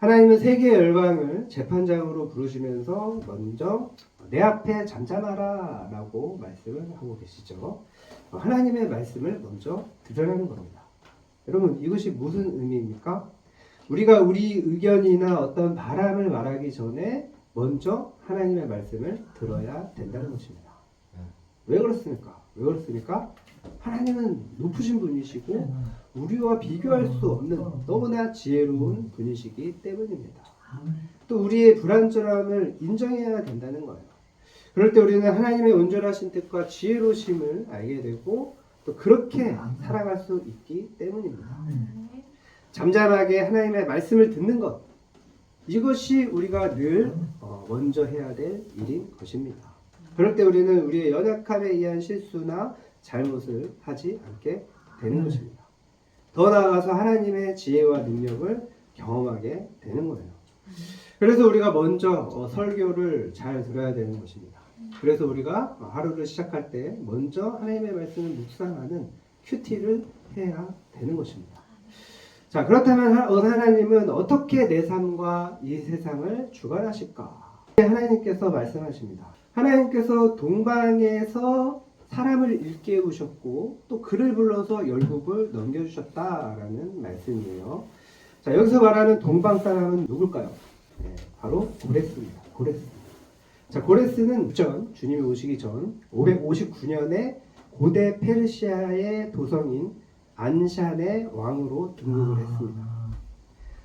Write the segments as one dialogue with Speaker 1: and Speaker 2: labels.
Speaker 1: 하나님은 세계 열방을 재판장으로 부르시면서 먼저 내 앞에 잠잠하라 라고 말씀을 하고 계시죠. 하나님의 말씀을 먼저 들으라는 겁니다. 여러분, 이것이 무슨 의미입니까? 우리가 우리 의견이나 어떤 바람을 말하기 전에 먼저 하나님의 말씀을 들어야 된다는 것입니다. 왜 그렇습니까? 왜 그렇습니까? 하나님은 높으신 분이시고 우리와 비교할 수 없는 너무나 지혜로운 분이시기 때문입니다. 또 우리의 불완전함을 인정해야 된다는 거예요. 그럴 때 우리는 하나님의 온전하신 뜻과 지혜로우심을 알게 되고 또 그렇게 살아갈 수 있기 때문입니다. 잠잠하게 하나님의 말씀을 듣는 것, 이것이 우리가 늘 먼저 해야 될 일인 것입니다. 그럴 때 우리는 우리의 연약함에 의한 실수나 잘못을 하지 않게 되는 것입니다. 더 나아가서 하나님의 지혜와 능력을 경험하게 되는 거예요. 그래서 우리가 먼저 설교를 잘 들어야 되는 것입니다. 그래서 우리가 하루를 시작할 때 먼저 하나님의 말씀을 묵상하는 큐티를 해야 되는 것입니다. 자, 그렇다면 하나님은 어떻게 내 삶과 이 세상을 주관하실까? 하나님께서 말씀하십니다. 하나님께서 동방에서 사람을 일깨우셨고 또 그를 불러서 열국을 넘겨주셨다라는 말씀이에요. 자, 여기서 말하는 동방 사람은 누굴까요? 네, 바로 고레스입니다. 고레스. 자, 고레스는 주님이 오시기 전 559년에 고대 페르시아의 도성인 안샨의 왕으로 등극을 했습니다.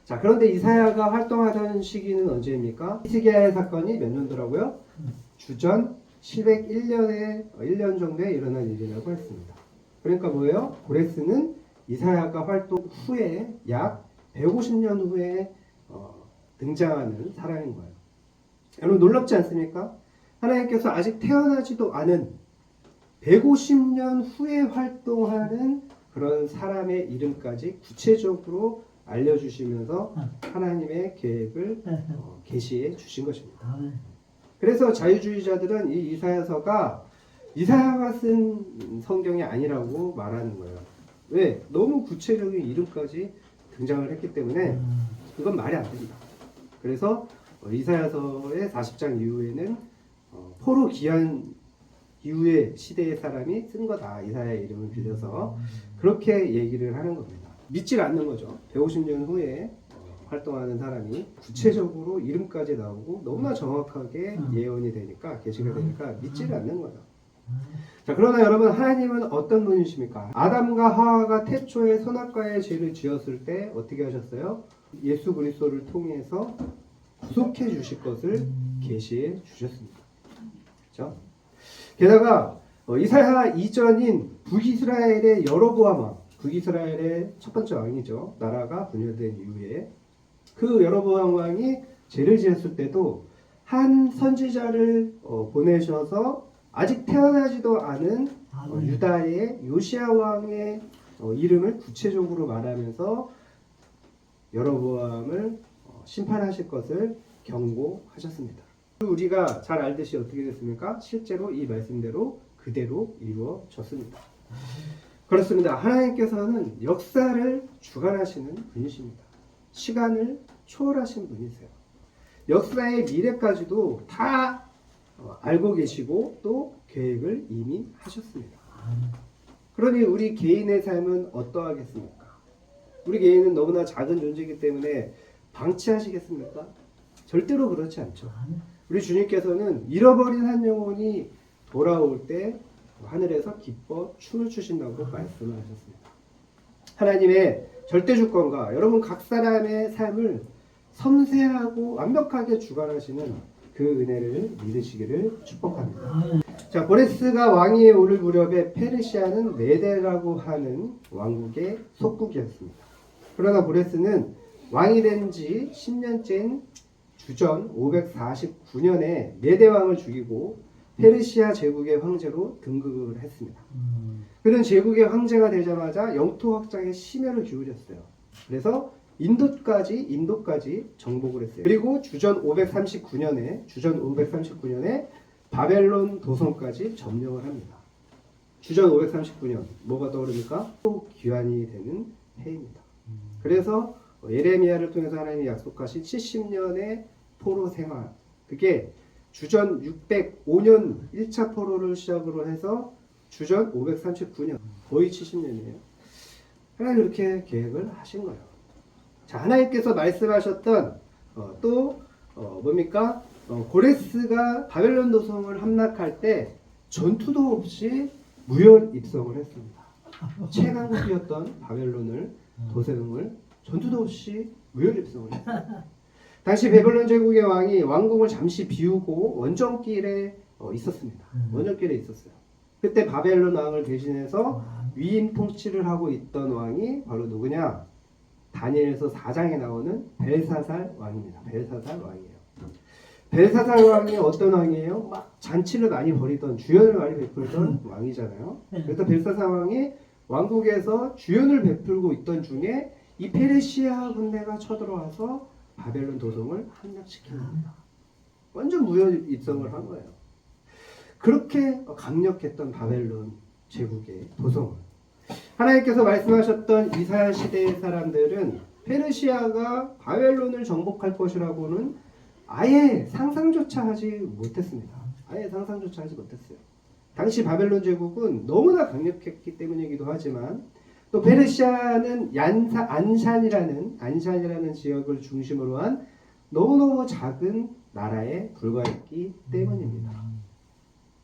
Speaker 1: 자, 그런데 이사야가 활동하던 시기는 언제입니까? 히스기야의 사건이 몇 년도라고요? 주전 701년에 1년 정도에 일어난 일이라고 했습니다. 그러니까 뭐예요? 고레스는 이사야가 활동 후에 약 150년 후에 등장하는 사람인 거예요. 여러분, 놀랍지 않습니까? 하나님께서 아직 태어나지도 않은 150년 후에 활동하는 그런 사람의 이름까지 구체적으로 알려주시면서 하나님의 계획을 계시해 주신 것입니다. 그래서 자유주의자들은 이 이사야서가 이사야가 쓴 성경이 아니라고 말하는 거예요. 왜? 너무 구체적인 이름까지 등장을 했기 때문에 그건 말이 안 됩니다. 그래서 이사야서의 40장 이후에는 포로 기한 이후의 시대의 사람이 쓴 거다. 이사야의 이름을 빌려서 그렇게 얘기를 하는 겁니다. 믿질 않는 거죠. 150년 후에 활동하는 사람이 구체적으로 이름까지 나오고 너무나 정확하게 예언이 되니까, 계시가 되니까 믿지를 않는 거예요. 자, 그러나 여러분, 하나님은 어떤 분이십니까? 아담과 하와가 태초에 선악과의 죄를 지었을 때 어떻게 하셨어요? 예수 그리스도를 통해서 구속해 주실 것을 계시해 주셨습니다. 그렇죠? 게다가 이사야 이전인 북이스라엘의 여로보암 왕, 북이스라엘의 첫 번째 왕이죠. 나라가 분열된 이후에 그 여로보암 왕이 죄를 지었을 때도 한 선지자를 보내셔서 아직 태어나지도 않은 유다의 요시야 왕의 이름을 구체적으로 말하면서 여로보암을 심판하실 것을 경고하셨습니다. 우리가 잘 알듯이 어떻게 됐습니까? 실제로 이 말씀대로 그대로 이루어졌습니다. 그렇습니다. 하나님께서는 역사를 주관하시는 분이십니다. 시간을 초월하신 분이세요. 역사의 미래까지도 다 알고 계시고 또 계획을 이미 하셨습니다. 그러니 우리 개인의 삶은 어떠하겠습니까? 우리 개인은 너무나 작은 존재이기 때문에 방치하시겠습니까? 절대로 그렇지 않죠. 우리 주님께서는 잃어버린 한 영혼이 돌아올 때 하늘에서 기뻐 춤을 추신다고 말씀을 하셨습니다. 하나님의 절대 주권과 여러분 각 사람의 삶을 섬세하고 완벽하게 주관하시는 그 은혜를 믿으시기를 축복합니다. 자, 고레스가 왕위에 오를 무렵에 페르시아는 메데라고 하는 왕국의 속국이었습니다. 그러나 고레스는 왕이 된 지 10년째인 주전 549년에 메데 왕을 죽이고 페르시아 제국의 황제로 등극을 했습니다. 그는 제국의 황제가 되자마자 영토 확장에 심혈을 기울였어요. 그래서 인도까지 정복을 했어요. 그리고 주전 539년에 바벨론 도성까지 점령을 합니다. 주전 539년 뭐가 떠오릅니까? 또 귀환이 되는 해입니다. 그래서 예레미야를 통해서 하나님이 약속하신 70년의 포로 생활, 그게 주전 605년 1차 포로를 시작으로 해서 주전 539년, 거의 70년이에요. 하나님 그렇게 계획을 하신 거예요. 자, 하나님께서 말씀하셨던 뭡니까? 고레스가 바벨론 도성을 함락할 때 전투도 없이 무혈 입성을 했습니다. 최강국이었던 바벨론을 도성을 전투도 없이 무혈 입성을 했습니다. 당시 바벨론 제국의 왕이 왕궁을 잠시 비우고 원정길에 있었습니다. 원정길에 있었어요. 그때 바벨론 왕을 대신해서 위임 통치를 하고 있던 왕이 바로 누구냐? 다니엘서 4장에 나오는 벨사살 왕입니다. 벨사살 왕이에요. 벨사살 왕이 어떤 왕이에요? 막 잔치를 많이 벌이던, 주연을 많이 베풀던 왕이잖아요. 그래서 벨사살 왕이 왕국에서 주연을 베풀고 있던 중에 이 페르시아 군대가 쳐들어와서 바벨론 도성을 함락시킨 겁니다. 완전 무혈 입성을 한 거예요. 그렇게 강력했던 바벨론 제국의 도성을 하나님께서 말씀하셨던 이사야 시대의 사람들은 페르시아가 바벨론을 정복할 것이라고는 아예 상상조차 하지 못했습니다. 아예 상상조차 하지 못했어요. 당시 바벨론 제국은 너무나 강력했기 때문이기도 하지만 또 페르시아는 안산이라는 지역을 중심으로 한 너무너무 작은 나라에 불과했기 때문입니다.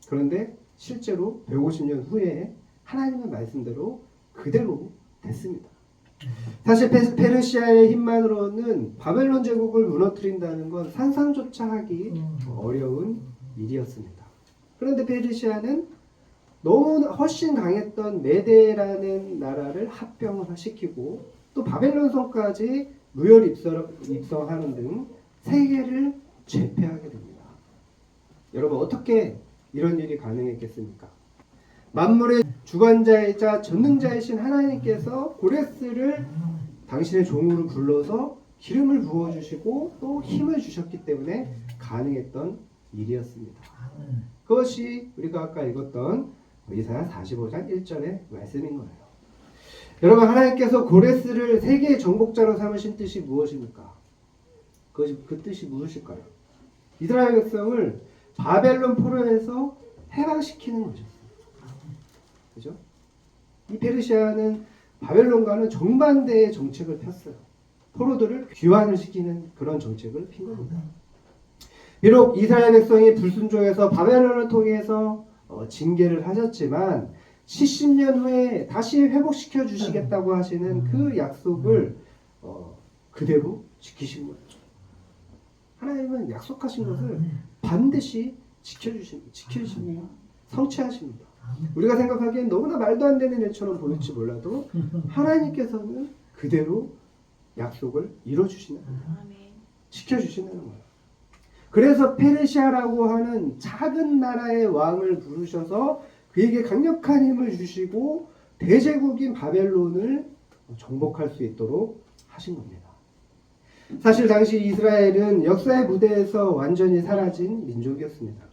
Speaker 1: 그런데 실제로 150년 후에 하나님의 말씀대로 그대로 됐습니다. 사실 페르시아의 힘만으로는 바벨론 제국을 무너뜨린다는 건 상상조차 하기 어려운 일이었습니다. 그런데 페르시아는 너무 훨씬 강했던 메데라는 나라를 합병을 시키고 또 바벨론 성까지 무혈 입성하는 등 세계를 제패하게 됩니다. 여러분 어떻게 이런 일이 가능했겠습니까? 만물의 주관자이자 전능자이신 하나님께서 고레스를 당신의 종으로 불러서 기름을 부어주시고 또 힘을 주셨기 때문에 가능했던 일이었습니다. 그것이 우리가 아까 읽었던 이사야 45장 1절의 말씀인 거예요. 여러분 하나님께서 고레스를 세계의 정복자로 삼으신 뜻이 무엇입니까? 그 뜻이 무엇일까요? 이스라엘 백성을 바벨론 포로에서 해방시키는 것이었어요. 그죠? 이 페르시아는 바벨론과는 정반대의 정책을 폈어요. 포로들을 귀환을 시키는 그런 정책을 핀 겁니다. 비록 이스라엘 백성이 불순종해서 바벨론을 통해서 징계를 하셨지만 70년 후에 다시 회복시켜 주시겠다고 하시는 그 약속을 그대로 지키신 거예요. 하나님은 약속하신 것을 반드시 지켜주십니다. 성취하십니다. 우리가 생각하기엔 너무나 말도 안 되는 일처럼 보일지 몰라도 하나님께서는 그대로 약속을 이뤄주시는 거예요. 지켜주시는 거예요. 그래서 페르시아라고 하는 작은 나라의 왕을 부르셔서 그에게 강력한 힘을 주시고 대제국인 바벨론을 정복할 수 있도록 하신 겁니다. 사실 당시 이스라엘은 역사의 무대에서 완전히 사라진 민족이었습니다.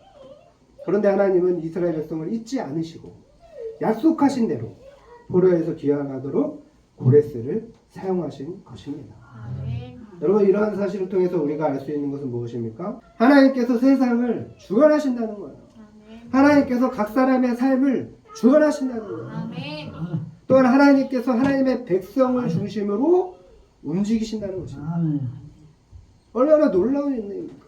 Speaker 1: 그런데 하나님은 이스라엘 백성을 잊지 않으시고 약속하신 대로 포로에서 귀환하도록 고레스를 사용하신 것입니다. 여러분 이러한 사실을 통해서 우리가 알 수 있는 것은 무엇입니까? 하나님께서 세상을 주관하신다는 거예요. 하나님께서 각 사람의 삶을 주관하신다는 거예요. 또한 하나님께서 하나님의 백성을 중심으로 움직이신다는 것입니다. 얼마나 놀라운 일입니까?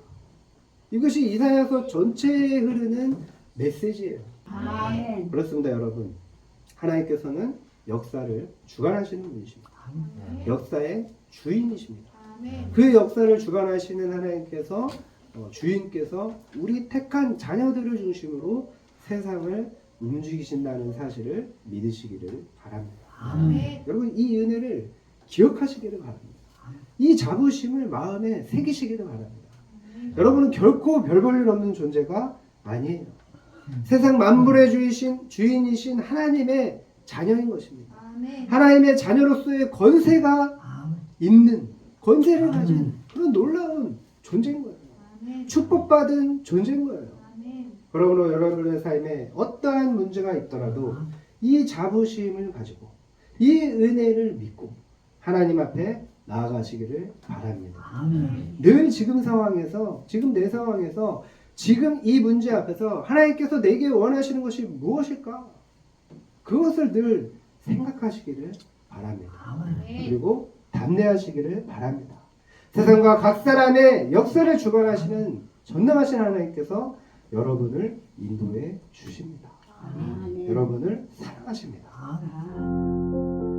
Speaker 1: 이것이 이사야서 전체에 흐르는 메시지예요. 그렇습니다, 여러분. 하나님께서는 역사를 주관하시는 분이십니다. 역사의 주인이십니다. 그 역사를 주관하시는 하나님께서 주인께서 우리 택한 자녀들을 중심으로 세상을 움직이신다는 사실을 믿으시기를 바랍니다. 여러분 이 은혜를 기억하시기를 바랍니다. 이 자부심을 마음에 새기시기를 바랍니다. 여러분은 결코 별 볼 일 없는 존재가 아니에요. 세상 만물의 주인이신 하나님의 자녀인 것입니다. 하나님의 자녀로서의 권세가 있는 권세를 가진 그런 놀라운 존재인 거예요. 축복받은 존재인 거예요. 그러므로 여러분의 삶에 어떠한 문제가 있더라도 이 자부심을 가지고 이 은혜를 믿고 하나님 앞에 나아가시기를 바랍니다.
Speaker 2: 아멘.
Speaker 1: 늘 지금 상황에서, 지금 내 상황에서, 지금 이 문제 앞에서 하나님께서 내게 원하시는 것이 무엇일까? 그것을 늘 생각하시기를 바랍니다.
Speaker 2: 아멘.
Speaker 1: 그리고 담대하시기를 바랍니다. 세상과 각 사람의 역사를 주관하시는 전능하신 하나님께서 여러분을 인도해 주십니다.
Speaker 2: 아멘.
Speaker 1: 여러분을 사랑하십니다.
Speaker 2: 아멘.